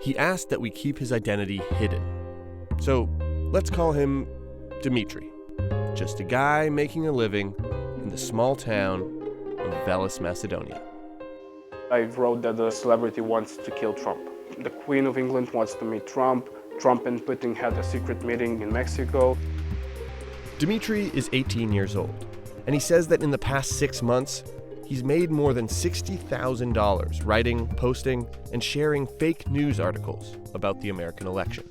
he asked that we keep his identity hidden. So let's call him Dmitry, just a guy making a living in the small town of Veles, Macedonia. I wrote that the celebrity wants to kill Trump. The Queen of England wants to meet Trump. Trump and Putin had a secret meeting in Mexico. Dmitry is 18 years old, and he says that in the past 6 months, he's made more than $60,000 writing, posting, and sharing fake news articles about the American election.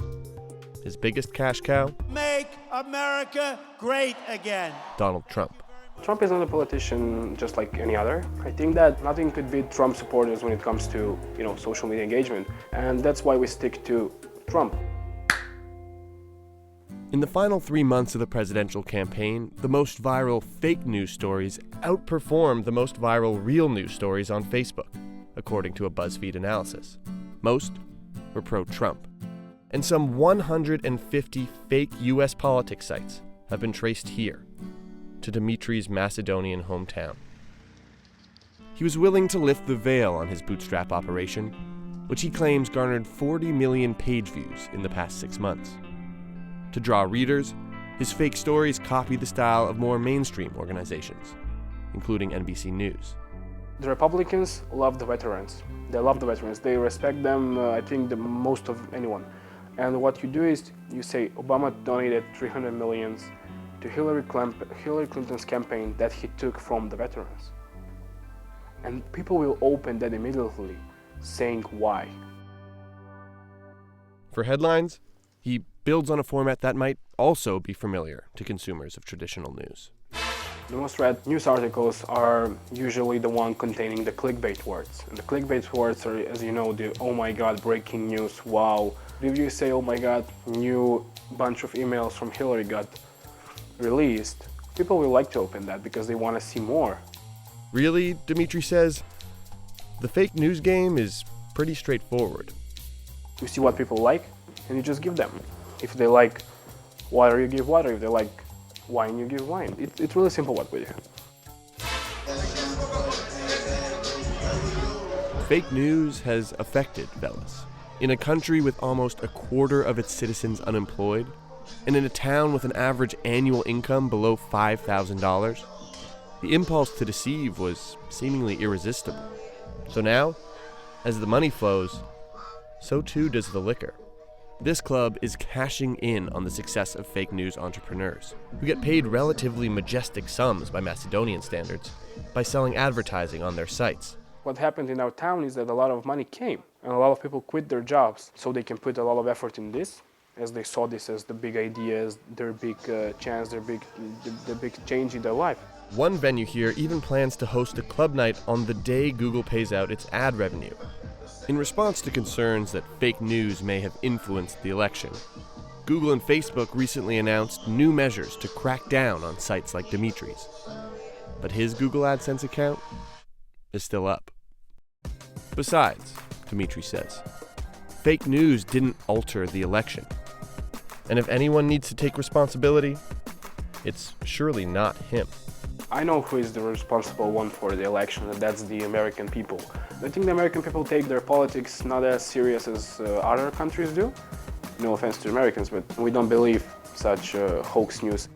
His biggest cash cow? Make America great again. Donald Trump. Trump is not a politician just like any other. I think that nothing could beat Trump supporters when it comes to, social media engagement, and that's why we stick to Trump. In the final 3 months of the presidential campaign, the most viral fake news stories outperformed the most viral real news stories on Facebook, according to a BuzzFeed analysis. Most were pro-Trump. And some 150 fake U.S. politics sites have been traced here, to Dmitry's Macedonian hometown. He was willing to lift the veil on his bootstrap operation, which he claims garnered 40 million page views in the past 6 months. To draw readers, his fake stories copy the style of more mainstream organizations, including NBC News. The Republicans love the veterans. They love the veterans. They respect them, I think, the most of anyone. And what you do is you say Obama donated $300 million to Hillary Clinton's campaign that he took from the veterans. And people will open that immediately, saying why. For headlines, he builds on a format that might also be familiar to consumers of traditional news. The most read news articles are usually the one containing the clickbait words. And the clickbait words are, as you know, the oh my god, breaking news, wow. If you say, oh my god, new bunch of emails from Hillary got released, people will like to open that because they want to see more. Really, Dmitry says, the fake news game is pretty straightforward. You see what people like, and you just give them. If they like water, you give water. If they like wine, you give wine. It's really simple what we do. Fake news has affected Veles. In a country with almost a quarter of its citizens unemployed, and in a town with an average annual income below $5,000, the impulse to deceive was seemingly irresistible. So now, as the money flows, so too does the liquor. This club is cashing in on the success of fake news entrepreneurs, who get paid relatively majestic sums by Macedonian standards by selling advertising on their sites. What happened in our town is that a lot of money came, and a lot of people quit their jobs, so they can put a lot of effort in this, as they saw this as the big ideas, their big chance, the big change in their life. One venue here even plans to host a club night on the day Google pays out its ad revenue. In response to concerns that fake news may have influenced the election, Google and Facebook recently announced new measures to crack down on sites like Dmitry's. But his Google AdSense account is still up. Besides, Dmitry says, fake news didn't alter the election. And if anyone needs to take responsibility, it's surely not him. I know who is the responsible one for the election, and that's the American people. I think the American people take their politics not as serious as other countries do. No offense to Americans, but we don't believe such hoax news.